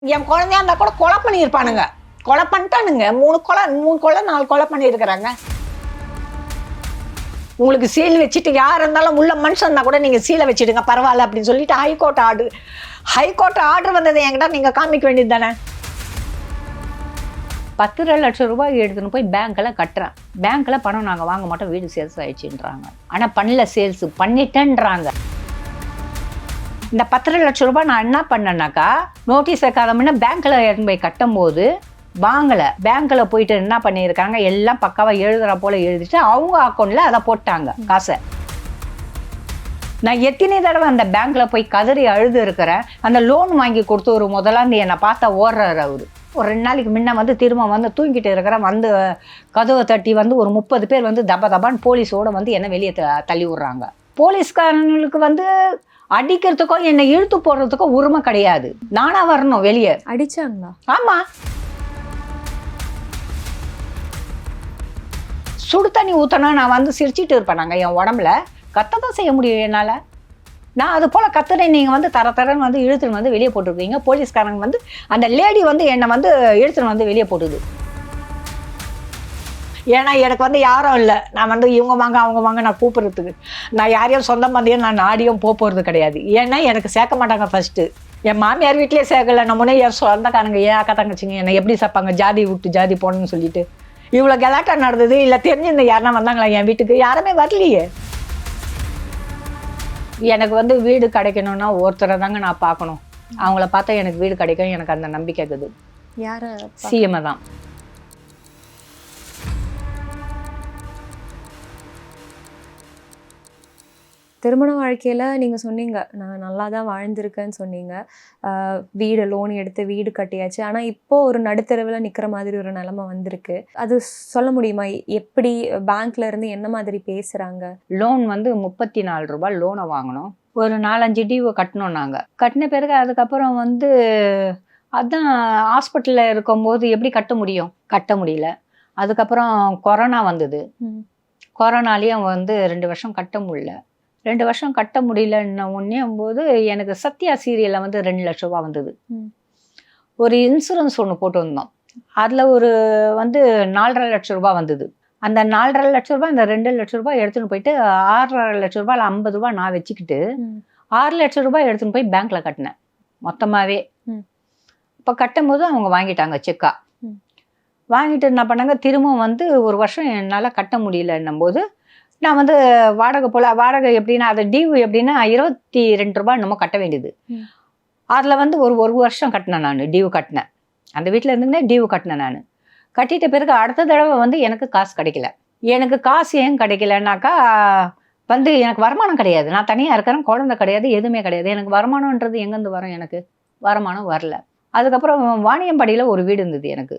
என் குழந்தையா இருந்தா கூட கொலை பண்ணியிருப்பானுங்க. கொலை பண்ணிட்டானுங்க. 3 கொலை 4 கொலை பண்ணியிருக்கிறாங்க. உங்களுக்கு சீல் வச்சுட்டு யார் இருந்தாலும் உள்ள மனுஷன் இருந்தால் கூட நீங்கள் சீலை வச்சுடுங்க பரவாயில்ல அப்படின்னு சொல்லிட்டு ஹைகோர்ட் ஆர்டர் வந்ததை என்கிட்ட நீங்கள் காமிக்க வேண்டியது தானே. 10 லட்சம் ரூபாய் எடுத்துன்னு போய் பேங்க்கில் கட்டுறேன். பேங்க்கில் பணம் நாங்கள் வாங்க மாட்டோம், வீடு சேல்ஸ் ஆயிடுச்சுன்றாங்க. ஆனால் பண்ணல, சேல்ஸ் பண்ணிட்டேன்றாங்க. இந்த 10 லட்சம் ரூபாய் நான் என்ன பண்ணேன்னாக்கா, நோட்டீஸ் வைக்காத முன்னே பேங்க்கில் எடுத்து போய் கட்டும் போது வாங்கலை. பேங்க்கில் போயிட்டு என்ன பண்ணியிருக்காங்க, எல்லாம் பக்காவாக எழுதுகிற போல் எழுதிட்டு அவங்க அக்கௌண்ட்டில் அதை போட்டாங்க காசை. நான் எத்தனை தடவை அந்த பேங்க்கில் போய் கதறி அழுது இருக்கிறேன். அந்த லோன் வாங்கி கொடுத்து ஒரு முதலாந்து என்னை பார்த்தா ஓடுறாரு அவர். ஒரு 2 நாளைக்கு முன்ன திரும்ப தூங்கிட்டு இருக்கிறேன். கதவை தட்டி ஒரு 30 பேர் தபான்னு போலீஸோடு என்னை வெளியே தள்ளி விட்றாங்க. போலீஸ்காரங்களுக்கு அடிக்கிறதுக்கோ என்னை இழுத்து போடுறதுக்கோ உரிமை கிடையாது. நானா வரணும் வெளியே. அடிச்சாங்களா? ஆமா, சுடு தண்ணி ஊற்றனா நான் சிரிச்சிட்டு இருப்பேன். நாங்கள் என் உடம்புல கத்த தான் செய்ய முடியும் என்னால். நான் அது போல் கத்துறேன். நீங்கள் தரன்னு இழுத்துன்னு வெளியே போட்டுருக்கீங்க. போலீஸ்காரங்க அந்த லேடி என்னை இழுத்துன்னு வெளியே போட்டுது. ஏன்னா எனக்கு யாரும் இல்லை. நான் இவங்க வாங்க அவங்க வாங்க நான் கூப்பிட்றதுக்கு நான் யாரையும் சொந்த பந்தையும் நான் நாடியும் போகிறது கிடையாது. ஏன்னா எனக்கு சேர்க்க மாட்டாங்க. ஃபஸ்ட்டு என் மாமியார் வீட்லேயே சேர்க்கலை. நம்மனே என் சொந்தக்காரங்க ஏன் அக்கா தங்கச்சிங்க என்னை எப்படி சேர்ப்பாங்க, ஜாதி விட்டு ஜாதி போகணுன்னு சொல்லிட்டு. இவ்வளோ கலாட்டா நடந்தது. இல்லை தெரிஞ்சிருந்த யாருன்னா வந்தாங்களா என் வீட்டுக்கு? யாருமே வரலையே. எனக்கு வீடு கிடைக்கணும்னா ஒருத்தரை தாங்க நான் பார்க்கணும். அவங்கள பார்த்தா எனக்கு வீடு கிடைக்கும். எனக்கு அந்த நம்பிக்கை இருக்குது. யார்? சிஎம்ஐ தான். திருமண வாழ்க்கையில் நீங்கள் சொன்னீங்க, நான் நல்லா தான் வாழ்ந்திருக்கேன்னு சொன்னீங்க. வீடு லோன் எடுத்து வீடு கட்டியாச்சு. ஆனால் இப்போது ஒரு நடுத்தரவில் நிற்கிற மாதிரி ஒரு நிலைமை வந்திருக்கு. அது சொல்ல முடியுமா? எப்படி பேங்க்ல இருந்து என்ன மாதிரி பேசுகிறாங்க? லோன் 34 ரூபாய் லோனை வாங்கினோம். ஒரு 4-5 டியூ கட்டணும். நாங்கள் கட்டின பிறகு அதுக்கப்புறம் அதான் ஹாஸ்பிட்டலில் இருக்கும்போது எப்படி கட்ட முடியும்? கட்ட முடியல. அதுக்கப்புறம் கொரோனா வந்தது. கொரோனாலேயும் 2 வருஷம் கட்ட முடியல. 2 வருஷம் கட்ட முடியலன்ன போது எனக்கு சத்யா சீரியலில் 2 லட்ச ரூபா வந்தது. ஒரு இன்சூரன்ஸ் ஒன்று போட்டு வந்தோம். அதில் ஒரு 4.5 லட்ச ரூபா வந்தது. அந்த 4.5 லட்ச ரூபா இந்த 2 லட்ச ரூபாய் எடுத்துன்னு போயிட்டு 6.5 லட்ச ரூபாயில் 50 ரூபா நான் வச்சுக்கிட்டு 6 லட்ச ரூபாய் எடுத்துன்னு போய் பேங்க்கில் கட்டினேன் மொத்தமாகவே. இப்போ கட்டும் போது அவங்க வாங்கிட்டாங்க செக்கா. வாங்கிட்டு என்ன பண்ணாங்க, திரும்ப ஒரு வருஷம் என்னால் கட்ட முடியலன்னும் போது நான் வாடகை எப்படின்னா, அது டியூ எப்படின்னா 22 ரூபாய் என்னமோ கட்ட வேண்டியது. அதில் ஒரு வருஷம் கட்டினேன். நான் டியூ கட்டினேன். அந்த வீட்டில் இருந்துன்னே டியூ கட்டினேன். நான் கட்டிட்ட பிறகு அடுத்த தடவை எனக்கு காசு கிடைக்கல. எனக்கு காசு ஏன் கிடைக்கலன்னாக்கா, எனக்கு வருமானம் கிடையாது. நான் தனியாக இருக்கிறேன், குழந்தை கிடையாது, எதுவுமே கிடையாது. எனக்கு வருமானன்றது எங்கேருந்து வரும்? எனக்கு வருமானம் வரல. அதுக்கப்புறம் வாணியம்பாடியில் ஒரு வீடு இருந்தது எனக்கு.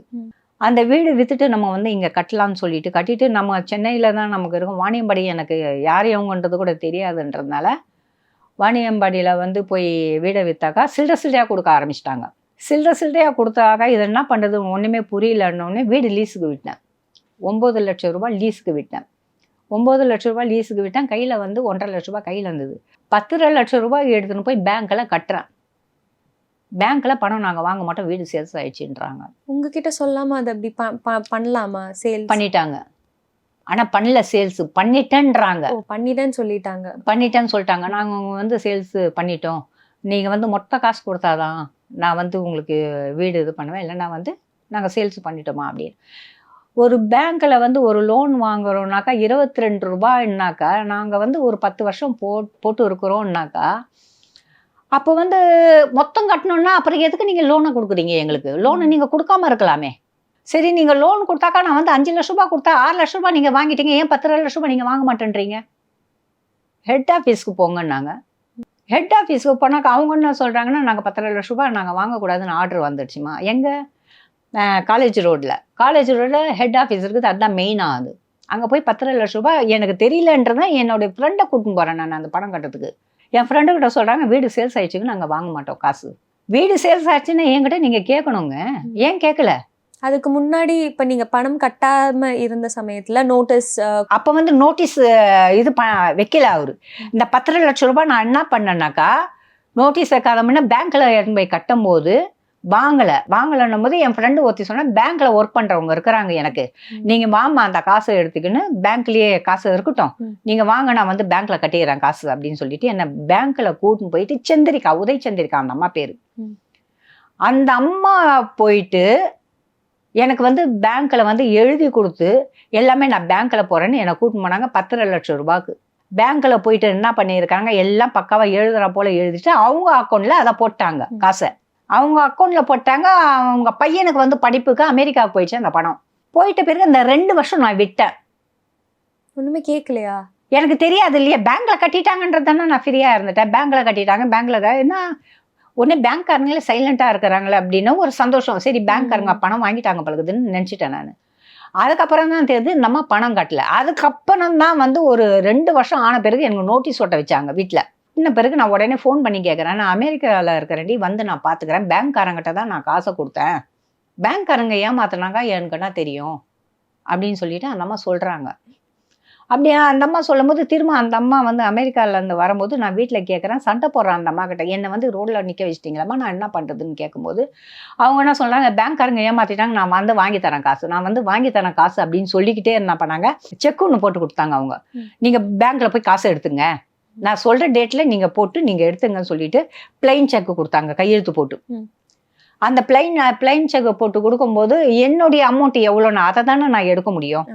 அந்த வீடு விற்றுட்டு நம்ம இங்கே கட்டலாம்னு சொல்லிட்டு கட்டிட்டு, நம்ம சென்னையில் தான் நமக்கு இருக்கும். வாணியம்பாடி எனக்கு யார் எவங்கன்றது கூட தெரியாதுன்றதுனால வாணியம்பாடியில் போய் வீடை விற்றாக்கா சில்லறையாக கொடுக்க ஆரம்பிச்சிட்டாங்க. சில்லறையாக கொடுத்தாக்கா இது என்ன பண்ணுறது ஒன்றுமே புரியலன்னொடனே வீடு லீஸுக்கு விட்டேன். 9 லட்சம் ரூபாய் லீஸுக்கு விட்டேன். 9 லட்ச ரூபாய் லீஸுக்கு விட்டேன். கையில் 1.5 லட்ச ரூபாய் கையில் இருந்தது. 10 லட்சம் ரூபாய் எடுத்துன்னு போய் பேங்க்கில் கட்டுறேன். பேங்க்கில் பணம் நாங்கள் வாங்க மாட்டோம், வீடு சேல்ஸ் ஆயிடுச்சுன்றாங்க. உங்ககிட்ட சொல்லாமல் அதை அப்படி பண்ணலாமா? சேல் பண்ணிட்டாங்க. ஆனால் பண்ணல, சேல்ஸ் பண்ணிட்டேன்றாங்க. பண்ணிட்டேன்னு சொல்லிட்டாங்க. நாங்கள் சேல்ஸ் பண்ணிட்டோம், நீங்கள் மொத்த காசு கொடுத்தாதான் நான் உங்களுக்கு வீடு இது பண்ணுவேன், இல்லைன்னா நாங்கள் சேல்ஸ் பண்ணிட்டோமா அப்படின்னு. ஒரு பேங்க்கில் ஒரு லோன் வாங்குறோம்னாக்கா 22 ரூபாய்னாக்கா நாங்கள் ஒரு 10 வருஷம் போட்டு இருக்கிறோம்னாக்கா, அப்போ மொத்தம் கட்டணும்னா அப்புறம் எதுக்கு நீங்கள் லோனை கொடுக்குறீங்க? எங்களுக்கு லோனை நீங்கள் கொடுக்காம இருக்கலாமே. சரி, நீங்கள் லோன் கொடுத்தாக்கா நான் 5 லட்ச ரூபா கொடுத்தா 6 லட்ச ரூபா நீங்கள் வாங்கிட்டீங்க, ஏன் 10 லட்ச ரூபா நீங்கள் வாங்க மாட்டேன்றீங்க? ஹெட் ஆஃபீஸ்க்கு போங்கன்னாங்க. ஹெட் ஆஃபீஸ்க்கு போனாக்கா அவங்க என்ன சொல்கிறாங்கன்னா, நாங்கள் 10 லட்ச ரூபா நாங்கள் வாங்கக்கூடாதுன்னு ஆர்டர் வந்துடுச்சுமா. எங்கே? காலேஜ் ரோட்டில் ஹெட் ஆஃபீஸ் இருக்குது. அதுதான் மெயினாக. அது அங்கே போய் 10 லட்ச ரூபா எனக்கு தெரியலன்றதான் என்னுடைய ஃப்ரெண்டை கூட்டின்னு போகிறேன் நான் அந்த பணம் கட்டுறதுக்கு. என் ஃப்ரெண்டுக்கிட்ட சொல்கிறாங்க, வீடு சேல்ஸ் ஆயிடுச்சுன்னு நாங்கள் வாங்க மாட்டோம் காசு. வீடு சேல்ஸ் ஆச்சுன்னா என்கிட்ட நீங்கள் கேட்கணுங்க. ஏன் கேட்கல? அதுக்கு முன்னாடி இப்போ நீங்கள் பணம் கட்டாமல் இருந்த சமயத்தில் நோட்டீஸ் அப்போ நோட்டீஸ் இது வைக்கல அவரு. இந்த 10 லட்ச ரூபாய் நான் என்ன பண்ணேன்னாக்கா, நோட்டீஸ் வைக்காத முன்னே பேங்க்கில் எடுத்து போய் கட்டும் போது வாங்கலன்னும் போது என் ஃப்ரெண்டு ஒருத்தி சொன்னா, பேங்க்ல ஒர்க் பண்றவங்க இருக்கிறாங்க எனக்கு, நீங்க வாமா அந்த காசை எடுத்துக்கின்னு பேங்க்லயே காசு இருக்கட்டும், நீங்க வாங்க நான் வந்து பேங்க்ல கட்டிடுறேன் காசு அப்படின்னு சொல்லிட்டு என்ன பேங்க்ல கூட்டின்னு போயிட்டு சந்திரிகா, உதய் சந்திரிகா அந்த அம்மா பேரு, அந்த அம்மா போயிட்டு எனக்கு வந்து பேங்க்ல வந்து எழுதி கொடுத்து எல்லாமே நான் பேங்க்ல போறேன்னு என்னை கூட்டின்னு போனாங்க 10.5 லட்சம் ரூபாய்க்கு. பேங்க்ல போயிட்டு என்ன பண்ணியிருக்காங்க, எல்லாம் பக்காவா எழுதுற போல எழுதிட்டு அவங்க அக்கௌண்ட்ல அதை போட்டாங்க காசை. அவங்க அக்கௌண்ட்ல போட்டாங்க. அவங்க பையனுக்கு வந்து படிப்புக்கு அமெரிக்காவுக்கு போயிடுச்சு அந்த பணம். போயிட்ட பிறகு இந்த 2 வருஷம் நான் விட்டேன். ஒண்ணுமே கேட்கலையா? எனக்கு தெரியாது இல்லையா, பேங்க்ல கட்டிட்டாங்கன்றதானே நான் ஃப்ரீயா இருந்துட்டேன். பேங்க்ல கட்டிட்டாங்க, பேங்க்ல என்ன உடனே பேங்க்காரங்களே சைலண்டா இருக்கிறாங்களே அப்படின்னு ஒரு சந்தோஷம். சரி பேங்க்காரங்க பணம் வாங்கிட்டாங்க பழகுதுன்னு நினைச்சிட்டேன் நான். அதுக்கப்புறம் தான் தெரியுது இந்த அம்மா பணம் கட்டல. அதுக்கப்புறம் தான் வந்து ஒரு 2 வருஷம் ஆன பிறகு எனக்கு நோட்டீஸ் ஒட்ட வச்சாங்க வீட்டில். இன்ன பிறகு நான் உடனே ஃபோன் பண்ணி கேட்குறேன், நான் அமெரிக்காவில் இருக்கிறேன்டி, வந்து நான் பார்த்துக்கிறேன், பேங்க்காரங்கிட்ட தான் நான் காசை கொடுத்தேன், பேங்க்காரங்க ஏமாத்தினாங்க எனக்குன்னா தெரியும் அப்படின்னு சொல்லிட்டு அந்த அம்மா சொல்கிறாங்க. அப்படியே அந்த அம்மா சொல்லும் போது திரும்ப அந்த அம்மா வந்து அமெரிக்காவிலேருந்து வரும்போது நான் வீட்டில் கேட்குறேன், சண்டை போடுறேன் அந்த அம்மா கிட்ட, என்னை வந்து ரோட்டில் நிற்க வச்சிட்டிங்களாம்மா, நான் என்ன பண்ணுறதுன்னு கேட்கும்போது அவங்க என்ன சொல்கிறாங்க, பேங்க்காரங்க ஏமாற்றிட்டாங்க, நான் வந்து வாங்கி தரேன் காசு, நான் வந்து வாங்கி தரேன் காசு அப்படின்னு சொல்லிக்கிட்டே என்ன பண்ணாங்க, செக் ஒன்று போட்டு கொடுத்தாங்க அவங்க, நீங்கள் பேங்க்கில் போய் காசு எடுத்துங்க, நான் சொல்கிற டேட்டில் நீங்கள் போட்டு நீங்கள் எடுத்துங்கன்னு சொல்லிட்டு பிளைன் செக்கு கொடுத்தாங்க கையெழுத்து போட்டு. அந்த பிளைன் செக்கு போட்டு கொடுக்கும்போது என்னுடைய அமௌண்ட் எவ்வளோன்னு அதை தானே நான் எடுக்க முடியும்,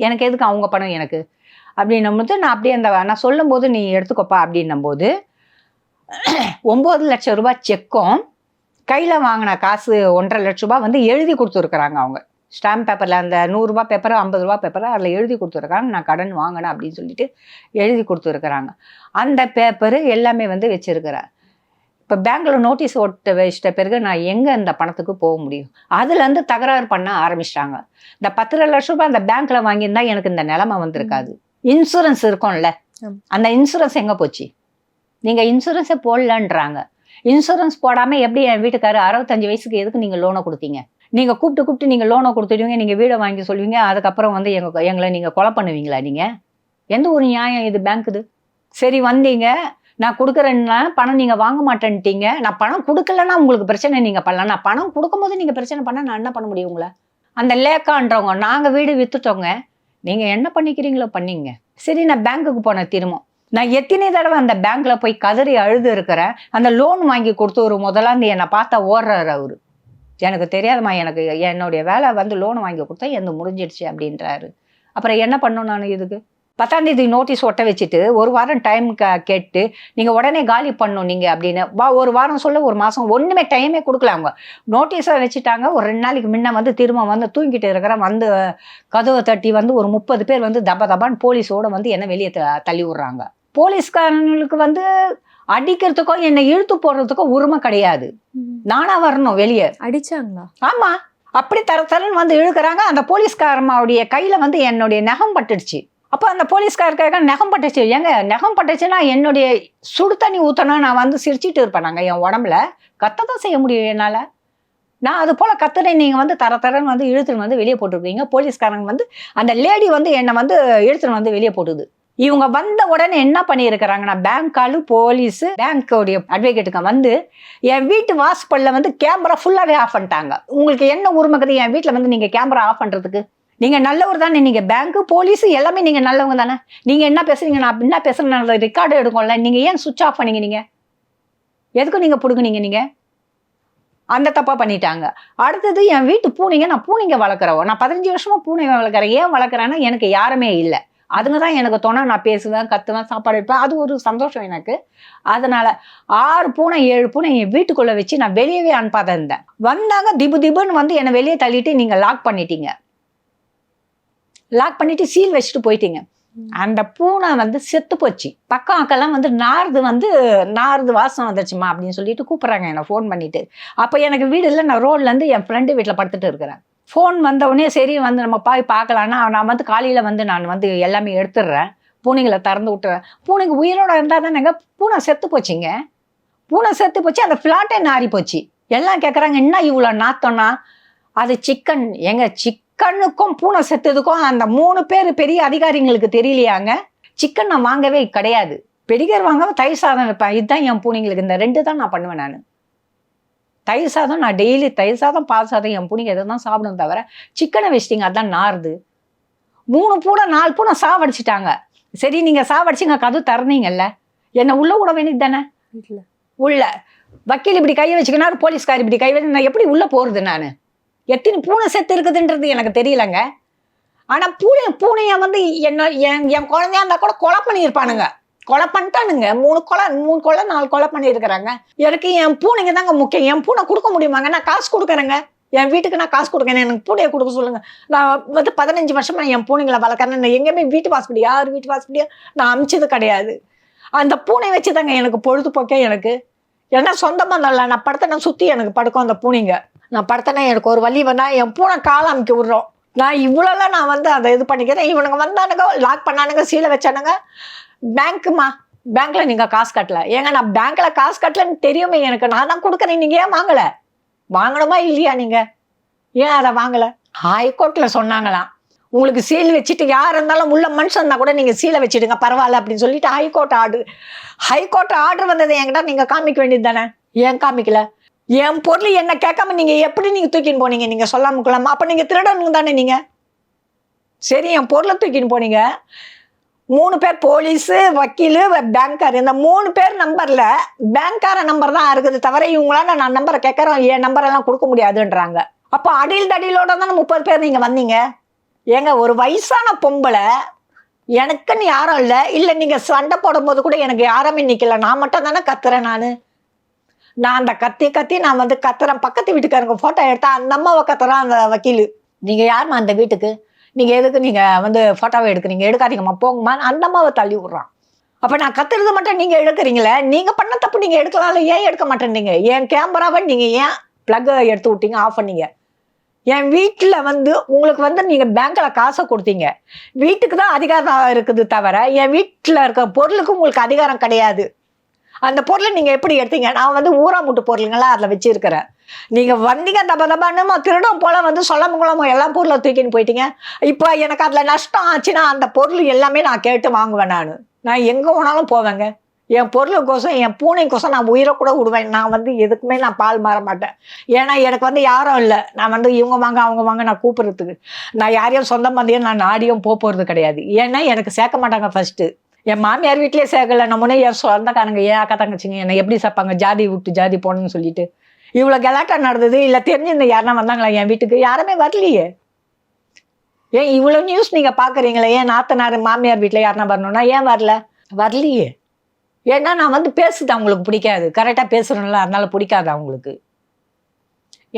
எனக்கு எதுக்கு அவங்க பணம் எனக்கு அப்படின்னும் போது நான் அப்படியே நான் சொல்லும் போது நீ எடுத்துக்கோப்பா அப்படின்னும் போது 9 லட்சம் ரூபாய் செக்கும் கையில் வாங்கின காசு 1.5 லட்ச ரூபாய் வந்து எழுதி கொடுத்துருக்குறாங்க அவங்க. ஸ்டாம்ப் பேப்பரில் அந்த 100 ரூபாய் பேப்பர் 50 ரூபா பேப்பர் அதில் எழுதி கொடுத்துருக்காங்க, நான் கடன் வாங்கினேன் அப்படின்னு சொல்லிட்டு எழுதி கொடுத்துருக்குறாங்க. அந்த பேப்பரு எல்லாமே வந்து வச்சிருக்கிறேன். இப்போ பேங்க்கில் நோட்டீஸ் ஒட்ட வச்சிட்ட பிறகு நான் எங்கே இந்த பணத்துக்கு போக முடியும்? அதுலேருந்து தகராறு பண்ண ஆரம்பிச்சிட்டாங்க. இந்த 10.5 லட்ச ரூபாய் அந்த பேங்க்கில் வாங்கியிருந்தா எனக்கு இந்த நிலைமை வந்திருக்காது. இன்சூரன்ஸ் இருக்கும்ல, அந்த இன்சூரன்ஸ் எங்கே போச்சு? நீங்கள் இன்சூரன்ஸே போடலன்றாங்க. இன்சூரன்ஸ் போடாமல் எப்படி என் வீட்டுக்காரர் 65 வயசுக்கு எதுக்கு நீங்கள் லோனை கொடுத்தீங்க? நீங்கள் கூப்பிட்டு நீங்கள் லோனை கொடுத்துடுவீங்க, நீங்கள் வீடை வாங்கி சொல்லுவீங்க, அதுக்கப்புறம் வந்து எங்களை நீங்கள் கொலை பண்ணுவீங்களா? நீங்கள் எந்த ஒரு நியாயம் இது பேங்க்குது? சரி வந்தீங்க, நான் கொடுக்குறேன்னா பணம் நீங்கள் வாங்க மாட்டேன்ட்டீங்க, நான் பணம் கொடுக்கலன்னா உங்களுக்கு பிரச்சனை நீங்கள் பண்ணலாம், நான் பணம் கொடுக்கும்போது நீங்கள் பிரச்சனை பண்ணால் நான் என்ன பண்ண முடியும் உங்களை? அந்த லேக்கான்றவங்க, நாங்கள் வீடு விற்றுட்டோங்க, நீங்கள் என்ன பண்ணிக்கிறீங்களோ பண்ணிங்க. சரி நான் பேங்க்குக்கு போனேன் திரும்ப. நான் எத்தனை தடவை அந்த பேங்க்கில் போய் கதறி அழுது இருக்கிறேன். அந்த லோன் வாங்கி கொடுத்து ஒரு முதலாந்து என்னை பார்த்தா ஓடுறாரு அவரு. எனக்கு தெரியாதுமா, எனக்கு என்னுடைய வேலை வந்து லோன் வாங்கி கொடுத்தா எந்த முடிஞ்சிடுச்சு அப்படின்றாரு. அப்புறம் என்ன பண்ணணும் நான்? இதுக்கு 10ஆம் தேதி நோட்டீஸ் ஒட்ட வச்சுட்டு 1 வாரம் டைம் கேட்டு நீங்கள் உடனே காலி பண்ணணும் நீங்கள் அப்படின்னு 1 வாரம் சொல்ல 1 மாதம் ஒன்றுமே டைமே கொடுக்கல. அவங்க நோட்டீஸை வச்சுட்டாங்க. ஒரு 2 நாளைக்கு முன்ன வந்து திரும்ப வந்து தூங்கிட்டு இருக்கிறேன், வந்து கதவை தட்டி வந்து ஒரு 30 பேர் வந்து தபான்னு போலீஸோடு வந்து என்ன வெளியே தள்ளி விட்றாங்க. போலீஸ்காரங்களுக்கு வந்து அடிக்கிறதுக்கோ என்னை இழுத்து போடுறதுக்கோ உரிமை கிடையாது. நானா வரணும் வெளியே. அடிச்சாங்களா? ஆமா, அப்படி தரன்னு வந்து இழுக்கிறாங்க. அந்த போலீஸ்காரமாவுடைய கையில் வந்து என்னுடைய நகம் பட்டுடுச்சு. அப்போ அந்த போலீஸ்காரருக்காக நகம் பட்டுச்சு. ஏங்க நகம் பட்டுச்சுன்னா என்னுடைய சுடு தண்ணி ஊற்றினா நான் வந்து சிரிச்சிட்டு இருப்பேன். நாங்கள் என் உடம்புல கத்த தான் செய்ய முடியும் என்னால். நான் அது போல் கத்துறேன், நீங்கள் வந்து தரன்னு வந்து இழுத்துன்னு வந்து வெளியே போட்டுருக்கீங்க. போலீஸ்காரங்க வந்து அந்த லேடி வந்து என்னை வந்து இழுத்துன்னு வந்து வெளியே போட்டுது. இவங்க வந்த உடனே என்ன பண்ணியிருக்கிறாங்கன்னா, பேங்க் ஆளு போலீஸு பேங்க்கோடைய அட்வொகேட்டுங்க வந்து என் வீட்டு வாசப்பல்ல வந்து கேமரா ஃபுல்லாகவே ஆஃப் பண்ணிட்டாங்க. உங்களுக்கு என்ன உரிமைக்குது என் வீட்டில் வந்து நீங்கள் கேமரா ஆஃப் பண்ணுறதுக்கு? நீங்கள் நல்லவர் தானே, நீங்கள் பேங்க்கு போலீஸு எல்லாமே நீங்கள் நல்லவங்க தானே, நீங்கள் என்ன பேசுறீங்க நான் என்ன பேசுகிறேன் நான் ரெக்கார்டு எடுக்கும்ல, நீங்கள் ஏன் சுவிட்ச் ஆஃப் பண்ணீங்க? நீங்கள் எதுக்கும் நீங்கள் பிடுங்குனீங்க? நீங்கள் அந்த தப்பாக பண்ணிட்டாங்க. அடுத்தது என் வீட்டு பூனைங்க, நான் பூனைங்க வளர்க்குறவோ, நான் 15 வருஷமாக பூனைங்க வளர்க்குறேன். ஏன் வளர்க்குறேன்னா எனக்கு யாருமே இல்லை, அதுங்க தான் எனக்கு தோணா, நான் பேசுவேன் கத்துவேன் சாப்பாடு வைப்பேன், அது ஒரு சந்தோஷம் எனக்கு. அதனால் 6 பூனை 7 பூனை என் வீட்டுக்குள்ளே வச்சு நான் வெளியவே அனுப்பாத இருந்தேன். வந்தாங்க திபுன்னு வந்து என்னை வெளியே தள்ளிட்டு நீங்கள் லாக் பண்ணிட்டீங்க, லாக் பண்ணிட்டு சீல் வச்சுட்டு போயிட்டீங்க. அந்த பூனை வந்து செத்து போச்சு. பக்கம் அக்கெல்லாம் வந்து நார்து வாசம் வந்துச்சுமா அப்படின்னு சொல்லிட்டு கூப்பிட்றாங்க என்னை ஃபோன் பண்ணிட்டு. அப்போ எனக்கு வீடு இல்லை, நான் ரோட்லேருந்து என் ஃப்ரெண்டு வீட்டில் படுத்துட்டு இருக்கிறேன். ஃபோன் வந்தவுடனே சரி வந்து நம்ம போய் பார்க்கலான்னா நான் வந்து காலையில் வந்து நான் வந்து எல்லாமே எடுத்துடுறேன், பூனைங்களை திறந்து விட்டுறேன். பூனைக்கு உயிரோட இருந்தால் தானேங்க. பூனை செத்து போச்சுங்க, பூனை செத்து போச்சு. அந்த ஃப்ளாட்டே நாரி போச்சு. எல்லாம் கேட்குறாங்க என்ன இவ்வளோ நாத்தம்னா, அது சிக்கன். சிக்கனுக்கும் பூனை செத்ததுக்கும் அந்த 3 பேர் பெரிய அதிகாரிங்களுக்கு தெரியலையாங்க. சிக்கன் நான் வாங்கவே கிடையாது, பெடிகர் வாங்காம தயிர் சாதம் வைப்பேன். இதுதான் என் பூனைங்களுக்கு, இந்த 2 தான் நான் பண்ணுவேன். நான் தயிர் சாதம் நான் டெய்லி தயிர் சாதம் பால் சாதம் என் பூனைக்கு எதை தான் சாப்பிடும் தவிர சிக்கனை வச்சிட்டிங்க அதான் நாருது. 3 பூனை 4 பூனை சாவடிச்சிட்டாங்க. சரி நீங்கள் சாவடிச்சிங்க கதவு திறந்தீங்கல்ல, என்னை உள்ள விட வேண்டியது தானே. வீட்டில் உள்ள வக்கீல் இப்படி கையை வச்சுக்கினாரு, போலீஸ்கார் இப்படி கை வச்சு, நான் எப்படி உள்ளே போகிறது? நான் எத்தனை பூனை செத்து இருக்குதுன்றது எனக்கு தெரியலங்க. ஆனால் பூனையை வந்து என் குழந்தையா இருந்தால் கூட கொலை பண்ணியிருப்பானுங்க. கொலை பண்ணிட்டானுங்க. 3 கொலை 4 கொலை பண்ணியிருக்கிறாங்க. எனக்கு என் பூனைங்க தாங்க முக்கியம். என் பூனை கொடுக்க முடியுமாங்க? நான் காசு கொடுக்குறேங்க. என் வீட்டுக்கு நான் காசு கொடுக்குறேன், எனக்கு பூனையை கொடுக்க சொல்லுங்கள். நான் வந்து 15 வருஷமா என் பூனைங்களை வளர்க்குறேன். நான் எங்கேயுமே வீட்டு வாசப்படி யார் வீட்டு வாசப்படியா நான் அமிச்சது கிடையாது. அந்த பூனை வச்சு தாங்க எனக்கு பொழுதுபோக்கே. எனக்கு ஏன்னா சொந்தமாக நல்லா நான் படுத்தேன்னா சுற்றி எனக்கு படுக்கும் அந்த பூனைங்க. நான் படுத்தேன்னா எனக்கு ஒரு வலி வந்தால் என் பூனை காலை அமுக்கி விட்றோம். நான் இவ்வளோலாம் நான் வந்து அதை இது பண்ணிக்கிறேன். இவனுங்க வந்தானுங்க, லாக் பண்ணானுங்க, சீலை வச்சானுங்க. பேங்க்கில் நீங்கள் காசு கட்டலை. ஏங்க நான் பேங்க்கில் காசு கட்டலைன்னு தெரியுமே எனக்கு. நான் தான் கொடுக்குறேன், நீங்கள் ஏன் வாங்கலை? வாங்கணுமா இல்லையா? நீங்கள் ஏன் அதை வாங்கலை? ஹைகோர்ட்டில் சொன்னாங்களாம், உங்களுக்கு சீல் வச்சுட்டு யார் இருந்தாலும் உள்ள மனுஷன் இருந்தால் கூட நீங்கள் சீலை வச்சுடுங்க பரவாயில்ல அப்படின்னு சொல்லிட்டு ஹைகோர்ட் ஆர்டர் வந்ததை என்கிட்ட நீங்கள் காமிக்க வேண்டியது தானே. ஏன் காமிக்கல? என் பொருள் என்ன கேட்காம நீங்கள் எப்படி நீங்கள் தூக்கின்னு போனீங்க? நீங்கள் சொல்லாம கொள்ளாம அப்போ நீங்கள் திருடனுங்க தானே நீங்கள். சரி, என் பொருளை தூக்கின்னு போனீங்க. 3 பேர், போலீஸு, வக்கீலு, பேங்க்கார், இந்த 3 பேர் நம்பரில் பேங்க்கார நம்பர் தான் இருக்குது தவிர இவங்களால நான் நம்பரை கேட்குறோம், என் நம்பரெல்லாம் கொடுக்க முடியாதுன்றாங்க. அப்போ அடியில் தடியிலோட தானே 30 பேர் நீங்கள் வந்தீங்க. ஏங்க ஒரு வயசான பொம்பளை, எனக்குன்னு யாரும் இல்லை நீங்கள் சண்டை போடும்போது கூட எனக்கு யாருமே நிற்கல, நான் மட்டும் தானே கத்துறேன். நான் அந்த கத்தி நான் வந்து கத்துறேன். பக்கத்து வீட்டுக்காரங்க ஃபோட்டோ எடுத்தா அந்த அம்மாவை கத்துறான் அந்த வக்கீல். நீங்கள் யாருமா அந்த வீட்டுக்கு? நீங்கள் எதுக்கு நீங்கள் வந்து ஃபோட்டோவை எடுக்கிறீங்க? எடுக்காதீங்கம்மா போங்கம்மா. அந்த அம்மாவை தள்ளி விட்றான். அப்போ நான் கத்துறது மட்டும் நீங்கள் எடுக்கிறீங்களே, நீங்கள் பண்ண தப்பு நீங்கள் எடுக்கலாம்ல, ஏன் எடுக்க மாட்டேன்னீங்க? என் கேமராவை நீங்கள் ஏன் ப்ளக்கை எடுத்து விட்டீங்க, ஆஃப் பண்ணீங்க? என் வீட்டில் வந்து உங்களுக்கு வந்து நீங்கள் பேங்க்கில் காசை கொடுத்தீங்க, வீட்டுக்கு தான் அதிகாரம் இருக்குது தவிர என் வீட்டில் இருக்க பொருளுக்கு உங்களுக்கு அதிகாரம் கிடையாது. அந்த பொருளை நீங்கள் எப்படி எடுத்தீங்க? நான் வந்து ஊராமுட்டு பொருளுங்களாம் அதில் வச்சுருக்கிறேன். நீங்கள் வந்தீங்க தபான்னு திருடம் போல் வந்து சொல்லாம எல்லா பொருளை தூக்கின்னு போயிட்டீங்க. இப்போ எனக்கு அதில் நஷ்டம் ஆச்சுன்னா அந்த பொருள் எல்லாமே நான் கேட்டு வாங்குவேன். நான் எங்கே போனாலும் போவேங்க. என் பொருளுக்கோசம் என் பூனைக்கோசம் நான் உயிரை கூட விடுவேன். நான் வந்து எதுக்குமே நான் பால் மாற மாட்டேன். ஏன்னா எனக்கு வந்து யாரும் இல்லை. நான் வந்து இவங்க வாங்க அவங்க வாங்க நான் கூப்பிட்றதுக்கு. நான் யாரையும் சொந்த பந்தயம் நான் நாடியும் போகிறது கிடையாது. ஏன்னா எனக்கு சேர்க்க மாட்டாங்க. ஃபஸ்ட்டு என் மாமியார் வீட்லேயே சேர்க்கலை. நம்மனே என் சொந்தக்காரங்க ஏன் அக்கா தங்கச்சிங்க என்னை எப்படி சேர்ப்பாங்க? ஜாதி விட்டு ஜாதி போகணுன்னு சொல்லிட்டு இவ்வளோ கலாட்டா நடந்தது. இல்லை தெரிஞ்சிருந்த யாருன்னா வந்தாங்களா என் வீட்டுக்கு? யாருமே வரலையே. ஏன் இவ்வளோ நியூஸ் நீங்கள் பார்க்குறீங்களே, ஏன் நாத்தனார் மாமியார் வீட்டில் யாருன்னா வரணும்னா ஏன் வரலையே? ஏன்னா நான் வந்து பேசுது அவங்களுக்கு பிடிக்காது. கரெக்டாக பேசுகிறேன்ல, அதனால பிடிக்காது அவங்களுக்கு.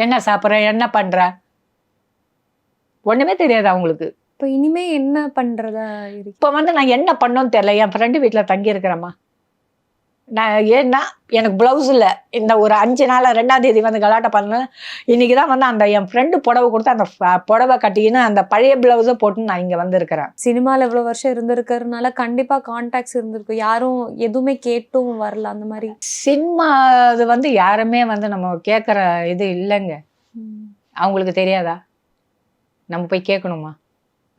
என்ன சாப்பிட்றேன், என்ன பண்ணுறேன், ஒன்றுமே தெரியாது அவங்களுக்கு. இப்போ இனிமே என்ன பண்ணுறதா இருக்கு? இப்போ வந்து நான் என்ன பண்ணோன்னு தெரியல. என் ஃப்ரெண்டு வீட்டில் தங்கியிருக்கிறேம்மா. நான் ஏன்னா எனக்கு ப்ளவுஸ் இல்லை. இந்த ஒரு 5 நாள் 2ஆம் தேதி வந்து கலாட்டை பண்ணேன். இன்றைக்கி தான் வந்து அந்த என் ஃப்ரெண்டு புடவை கொடுத்து அந்த புடவை கட்டிக்கின்னு அந்த பழைய ப்ளவுஸை போட்டு நான் இங்கே வந்திருக்கிறேன். சினிமாவில் இவ்வளோ வருஷம் இருந்திருக்கிறதுனால கண்டிப்பாக கான்டாக்ட்ஸ் இருந்திருக்கும். யாரும் எதுவுமே கேட்டும் வரல அந்த மாதிரி. சினிமா அது வந்து யாருமே வந்து நம்ம கேட்குற இது இல்லைங்க. அவங்களுக்கு தெரியாதா? நம்ம போய் கேட்கணுமா?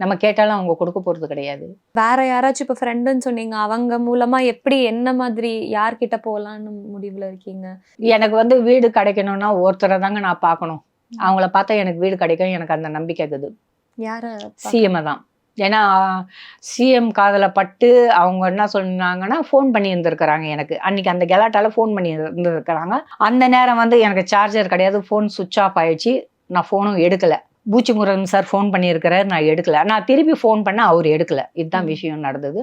நம்ம கேட்டாலும் அவங்க கொடுக்க போகிறது கிடையாது. வேற யாராச்சும் இப்போ ஃப்ரெண்டுன்னு சொன்னீங்க, அவங்க மூலமாக எப்படி என்ன மாதிரி யார்கிட்ட போகலான்னு முடிவில் இருக்கீங்க? எனக்கு வந்து வீடு கிடைக்கணும்னா ஒருத்தரை தாங்க நான் பார்க்கணும். அவங்கள பார்த்தா எனக்கு வீடு கிடைக்கும், எனக்கு அந்த நம்பிக்கை இருக்குது. யாரை? சிஎம்மை தான். ஏன்னா சிஎம் காதில் பட்டு அவங்க என்ன சொன்னாங்கன்னா ஃபோன் பண்ணி இருந்திருக்கிறாங்க எனக்கு. அன்றைக்கி அந்த கெலாட்டால் ஃபோன் பண்ணி இருந்திருக்கிறாங்க. அந்த நேரம் வந்து எனக்கு சார்ஜர் கிடையாது, ஃபோன் சுவிட்ச் ஆஃப் ஆகிடுச்சு. நான் ஃபோனும் எடுக்கலை. பூச்சி முருகன் சார் ஃபோன் பண்ணியிருக்கிறார், நான் எடுக்கலை. நான் திருப்பி ஃபோன் பண்ண அவர் எடுக்கலை. இதுதான் விஷயம் நடந்தது.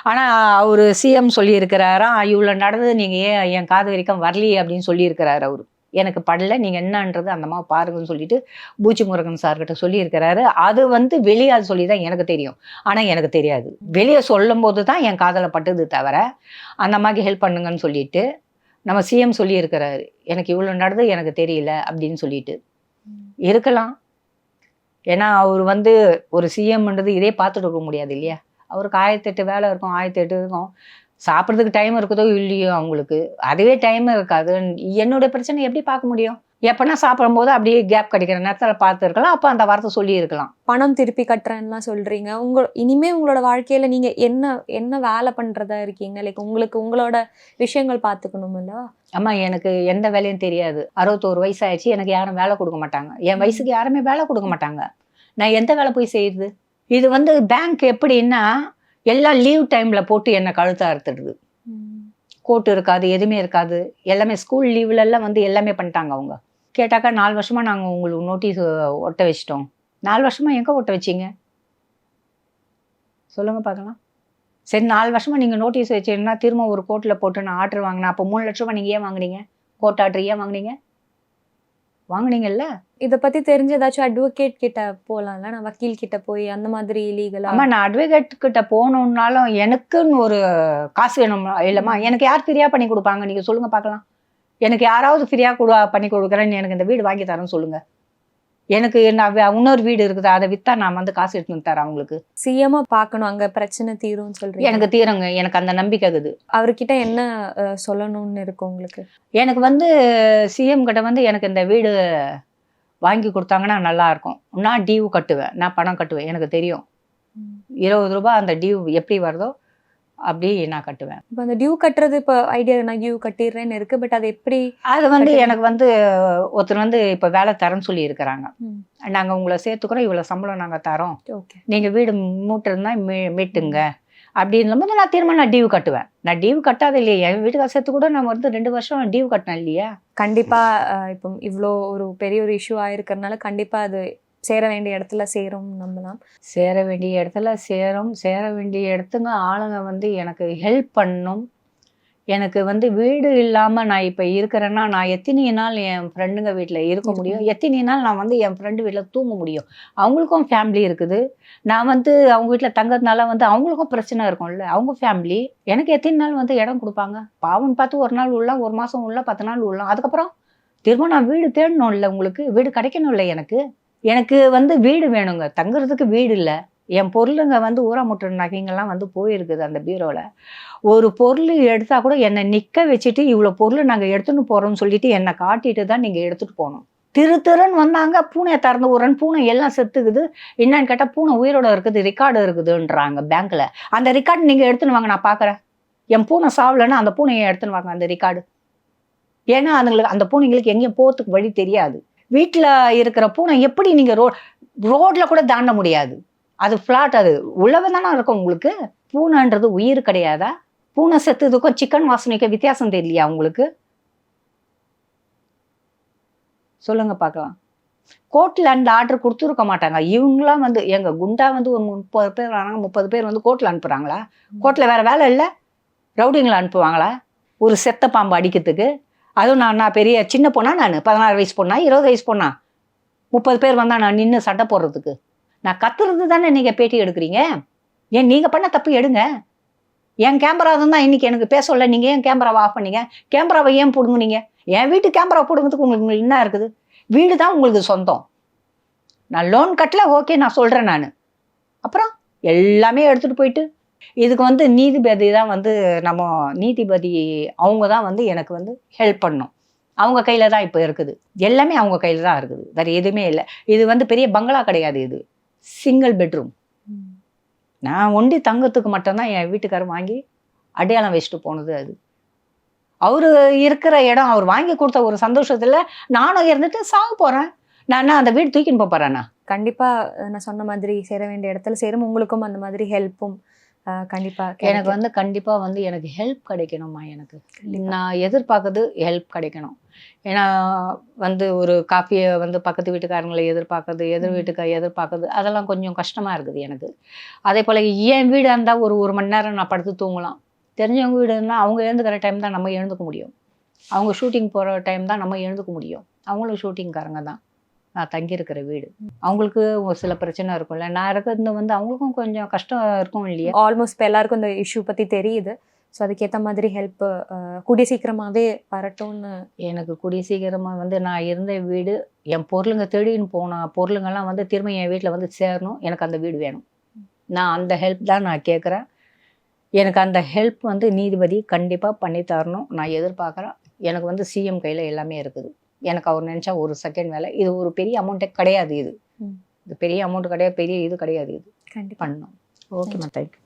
ஆனால் அவர் சிஎம் சொல்லியிருக்கிறாராம், இவ்வளோ நடந்தது நீங்கள் ஏன் என் காது வரைக்கும் வரலையே அப்படின்னு சொல்லியிருக்கிறாரு. அவர் எனக்கு படலை, நீங்கள் என்னன்றது அந்த மாதிரி பாருங்கன்னு சொல்லிட்டு பூச்சி முருகன் சார்கிட்ட சொல்லியிருக்கிறாரு. அது வந்து வெளியே சொல்லி தான் எனக்கு தெரியும், ஆனால் எனக்கு தெரியாது. வெளியே சொல்லும் போது தான் என் காதில் பட்டது தவிர அந்த மாதிரி ஹெல்ப் பண்ணுங்கன்னு சொல்லிட்டு நம்ம சிஎம் சொல்லியிருக்கிறாரு. எனக்கு இவ்வளோ நடந்தது எனக்கு தெரியல அப்படின்னு சொல்லிட்டு இருக்கலாம். ஏன்னா அவர் வந்து ஒரு சிஎம்ன்றது இதே பார்த்துட்டு இருக்க முடியாது இல்லையா? அவருக்கு 1008 வேலை இருக்கும், 1008 இருக்கும். சாப்பிட்றதுக்கு டைம் இருக்குதோ இல்லையோ அவங்களுக்கு, அதுவே டைம் இருக்காது. என்னுடைய பிரச்சனை எப்படி பார்க்க முடியும்? எப்போனா சாப்பிடும்போது அப்படியே கேப் கிடைக்கிற நேரத்தில் பார்த்துருக்கலாம், அப்போ அந்த வார்த்தை சொல்லியிருக்கலாம். பணம் திருப்பி கட்டுறேன்னுலாம் சொல்றீங்க. இனிமே உங்களோட வாழ்க்கையில நீங்க என்ன வேலை பண்றதா இருக்கீங்க? லைக் உங்களுக்கு உங்களோட விஷயங்கள் பார்த்துக்கணும்ல? அம்மா எனக்கு எந்த வேலையும் தெரியாது. 61 வயசு ஆயிடுச்சு. எனக்கு யாரும் வேலை கொடுக்க மாட்டாங்க. என் வயசுக்கு யாருமே வேலை கொடுக்க மாட்டாங்க. நான் எந்த வேலை போய் செய்யுது? இது வந்து பேங்க் எப்படின்னா எல்லாம் லீவ் டைமில் போட்டு என்னை கழுத்தை அறுத்துடுது. கோர்ட் இருக்காது, எதுவுமே இருக்காது. எல்லாமே ஸ்கூல் லீவ்லெல்லாம் வந்து எல்லாமே பண்ணிட்டாங்க அவங்க. கேட்டாக்கா 4 வருஷமாக நாங்கள் உங்களுக்கு நோட்டீஸ் ஒட்ட வச்சிட்டோம். 4 வருஷமாக எங்கே ஒட்ட வச்சிங்க சொல்லுங்கள் பார்க்கலாம். சரி 4 வருஷமாக நீங்கள் நோட்டீஸ் வச்சிங்கன்னா திரும்ப ஒரு கோர்ட்டில் போட்டு நான் ஆர்டர் வாங்கினேன். அப்போ 3 லட்ச ரூபா நீங்கள் ஏன் வாங்குனீங்க? கோர்ட் ஆர்டர் ஏன் வாங்குனீங்கல்ல? இதை பத்தி தெரிஞ்ச ஏதாச்சும் அட்வொகேட் கிட்ட போகலாம்ல? நான் வக்கீல் கிட்ட போய் அந்த மாதிரி லீகலா? அம்மா நான் அட்வொகேட் கிட்ட போகணுன்னாலும் எனக்குன்னு ஒரு காசு வேணும் இல்லைம்மா. எனக்கு யார் ஃப்ரீயாக பண்ணி கொடுப்பாங்க நீங்கள் சொல்லுங்கள் பார்க்கலாம். எனக்கு யாராவது ஃப்ரீயாக பண்ணி கொடுக்குறேன்னு எனக்கு இந்த வீடு வாங்கி தரேன்னு சொல்லுங்கள். எனக்கு நான் இன்னொரு வீடு இருக்குது, அதை விற்றா நான் வந்து காசு எடுத்துன்னு வந்து தரேன் அவங்களுக்கு. சிஎம்மா பார்க்கணும், அங்கே பிரச்சனை தீரும்னு சொல்றீங்க. எனக்கு தீருங்க, எனக்கு அந்த நம்பிக்கை இருக்குது. அவர்கிட்ட என்ன சொல்லணும்னு இருக்கு உங்களுக்கு? எனக்கு வந்து சிஎம் கிட்ட வந்து எனக்கு இந்த வீடு வாங்கி கொடுத்தாங்கன்னா நல்லாயிருக்கும். நான் டியூ கட்டுவேன், நான் பணம் கட்டுவேன். எனக்கு தெரியும் 20 ரூபாய் அந்த டியூ எப்படி வருதோ அப்படி நான் கட்டுவேன். இப்போ அந்த டியூ கட்டுறது இப்போ ஐடியா நான் டியூ கட்டிடுறேன்னு இருக்கு. பட் அது எப்படி? அது வந்து எனக்கு வந்து ஒருத்தர் வந்து இப்போ வேலை தரேன்னு சொல்லி இருக்கிறாங்க. நாங்கள் உங்களை சேர்த்துக்கிறோம், இவ்வளோ சம்பளம் நாங்கள் தரோம், நீங்கள் வீடு மூட்டுருந்தா மீட்டுங்க அப்படின்னும் போது நான் திரும்ப நான் டியூ கட்டுவேன். நான் டியூ கட்டாத இல்லையா, என் வீட்டுக்கு சேர்த்து கூட நான் வந்து 2 வருஷம் டியூ கட்டினேன் இல்லையா. கண்டிப்பா இப்போ இவ்வளோ ஒரு பெரிய ஒரு இஷ்யூ ஆயிருக்கிறதுனால கண்டிப்பா அது சேர வேண்டிய இடத்துல சேரும் நம்பலாம். சேர வேண்டிய இடத்துல சேர வேண்டிய இடத்துங்க ஆளுங்க வந்து எனக்கு ஹெல்ப் பண்ணணும். எனக்கு வந்து வீடு இல்லாமல் நான் இப்போ இருக்கிறேன்னா நான் எத்தனை நாள் என் ஃப்ரெண்டுங்க வீட்டில் இருக்க முடியும்? எத்தனை நாள் நான் வந்து என் ஃப்ரெண்டு வீட்டில் தூங்க முடியும்? அவங்களுக்கும் ஃபேமிலி இருக்குது. நான் வந்து அவங்க வீட்டில் தங்கறதுனால வந்து அவங்களுக்கும் பிரச்சனை இருக்கும்ல, அவங்க ஃபேமிலி. எனக்கு எத்தனை நாள் வந்து இடம் கொடுப்பாங்க? பாவன்னு பார்த்து ஒரு நாள் உள்ள, ஒரு மாதம் உள்ள, 10 நாள் உள்ள, அதுக்கப்புறம் திரும்ப நான் வீடு தேடணும் இல்லை, உங்களுக்கு வீடு கிடைக்கணும் இல்லை. எனக்கு வந்து வீடு வேணுங்க, தங்குறதுக்கு வீடு இல்லை. என் பொருளுங்க வந்து ஊராமுட்டு நகைங்கெல்லாம் வந்து போயிருக்குது அந்த பீரோவில். ஒரு பொருள் எடுத்தால் கூட என்னை நிற்க வச்சுட்டு இவ்வளோ பொருள் நாங்கள் எடுத்துன்னு போகிறோம்னு சொல்லிட்டு என்னை காட்டிட்டு தான் நீங்கள் எடுத்துகிட்டு போகணும். திருன்னு வந்தாங்க, பூனையை திறந்து விட்றேன்னு பூனை எல்லாம் செத்துக்குது. என்னன்னு கேட்டால் பூனை உயிரோட இருக்குது, ரெக்கார்டு இருக்குதுன்றாங்க பேங்க்கில். அந்த ரெக்கார்டு நீங்கள் எடுத்துன்னு வாங்க, நான் பார்க்குறேன். என் பூனை சாவலைன்னா அந்த பூனையை எடுத்துன்னு வாங்க அந்த ரெக்கார்டு. ஏன்னா அதுங்களுக்கு அந்த பூனைங்களுக்கு எங்கேயும் போகிறதுக்கு வழி தெரியாது. வீட்டில் இருக்கிற பூனை எப்படி நீங்கள் ரோட்டில் கூட தாண்ட முடியாது. அது ஃப்ளாட், அது உள்ளவே தானே இருக்கும். உங்களுக்கு பூனைன்றது உயிர் கிடையாதா? பூனை செத்துதுக்கும் சிக்கன் வாசனைக்கும் வித்தியாசம் தெரியலையா உங்களுக்கு? சொல்லுங்க பார்க்கலாம். கோர்ட்டில் அந்த ஆர்டர் கொடுத்துருக்க மாட்டாங்க. இவங்களாம் வந்து எங்கள் குண்டா வந்து ஒரு 30 பேர் வராங்க, 30 பேர் வந்து கோர்ட்டில் அனுப்புகிறாங்களா? கோர்ட்டில் வேறு வேலை இல்லை, ரவுடிங்களை அனுப்புவாங்களா ஒரு செத்த பாம்பு அடிக்கிறதுக்கு? அதுவும் நான் பெரிய சின்ன பொண்ணா, நான் 16 வயசு பொண்ணா, 20 வயசு பொண்ணா? 30 பேர் வந்தால் நான் நின்று சட்டை போடுறதுக்கு? நான் கத்துறது தானே நீங்கள் பேட்டி எடுக்கிறீங்க. ஏன் நீங்கள் பண்ண தப்பு எடுங்க. என் கேமரா தான் இன்னைக்கு எனக்கு பேசல. நீங்கள் ஏன் கேமராவை ஆஃப் பண்ணீங்க? கேமராவை ஏன் பிடுங்குனீங்க? என் வீட்டு கேமரா பிடுங்கிறதுக்கு உங்களுக்கு என்ன இருக்குது? வீடு தான் உங்களுக்கு சொந்தம். நான் லோன் கட்டல, ஓகே, நான் சொல்கிறேன். நான் அப்புறம் எல்லாமே எடுத்துகிட்டு போயிட்டு இதுக்கு வந்து நீதிபதி தான் வந்து நம்ம நீதிபதி அவங்க தான் வந்து எனக்கு வந்து ஹெல்ப் பண்ணணும். அவங்க கையில் தான் இப்போ இருக்குது, எல்லாமே அவங்க கையில் தான் இருக்குது, வேறு எதுவுமே இல்லை. இது வந்து பெரிய பங்களா கிடையாது, இது சிங்கிள் பெட்ரூம். நான் ஒண்டி தங்கத்துக்கு மட்டும்தான் என் வீட்டுக்காரர் வாங்கி அடையாளம் வச்சுட்டு போனது. அது அவரு இருக்கிற இடம், அவர் வாங்கி கொடுத்த ஒரு சந்தோஷத்தில் நானும் இருந்துட்டு சாக போகிறேன். நான் அந்த வீடு தூக்கின்னு போகிறேன்னா கண்டிப்பாக நான் சொன்ன மாதிரி சேர வேண்டிய இடத்துல சேரும். உங்களுக்கும் அந்த மாதிரி ஹெல்ப்பும் கண்டிப்பாக எனக்கு வந்து கண்டிப்பாக வந்து எனக்கு ஹெல்ப் கிடைக்கணுமா. எனக்கு நான் எதிர்பார்க்குறது ஹெல்ப் கிடைக்கணும். ஏன்னா வந்து ஒரு காஃபியை வந்து பக்கத்து வீட்டுக்காரங்களை எதிர்பார்க்குறது, எதிர் வீட்டுக்கார எதிர்பார்க்குறது, அதெல்லாம் கொஞ்சம் கஷ்டமாக இருக்குது எனக்கு. அதே போல் என் வீடாக இருந்தால் ஒரு மணி நேரம் நான் படுத்து தூங்கலாம். தெரிஞ்சவங்க வீடுன்னா அவங்க எழுந்துக்கிற டைம் தான் நம்ம எழுந்துக்க முடியும். அவங்க ஷூட்டிங் போகிற டைம் தான் நம்ம எழுந்துக்க முடியும். அவங்களும் ஷூட்டிங்காரங்க தான். நான் தங்கியிருக்கிற வீடு, அவங்களுக்கு ஒரு சில பிரச்சனை இருக்கும்ல. நான் இருக்கிறது வந்து அவங்களுக்கும் கொஞ்சம் கஷ்டம் இருக்கும் இல்லையா? ஆல்மோஸ்ட் இப்போ எல்லாருக்கும் இந்த இஷ்யூ பற்றி தெரியுது. ஸோ அதுக்கேற்ற மாதிரி ஹெல்ப் கூடிய சீக்கிரமாகவே வரட்டும்னு. எனக்கு கூடிய சீக்கிரமாக வந்து நான் இருந்த வீடு, என் பொருளுங்க தேடின்னு போன பொருளுங்கெல்லாம் வந்து திரும்ப என் வீட்டில் வந்து சேரணும். எனக்கு அந்த வீடு வேணும். நான் அந்த ஹெல்ப் தான் நான் கேட்குறேன். எனக்கு அந்த ஹெல்ப் வந்து நீதிபதி கண்டிப்பாக பண்ணி தரணும் நான் எதிர்பார்க்குறேன். எனக்கு வந்து சிஎம் கையில் எல்லாமே இருக்குது. எனக்கு அவர் நினச்சா ஒரு செகண்ட் வேலை. இது ஒரு பெரிய அமௌண்ட்டே கிடையாது. இது ம். இது பெரிய அமௌண்ட் கிடையாது, பெரிய இது கிடையாது. இது கண்டிப்பா பண்ணோம். ஓகேம்மா, தேங்க்யூ.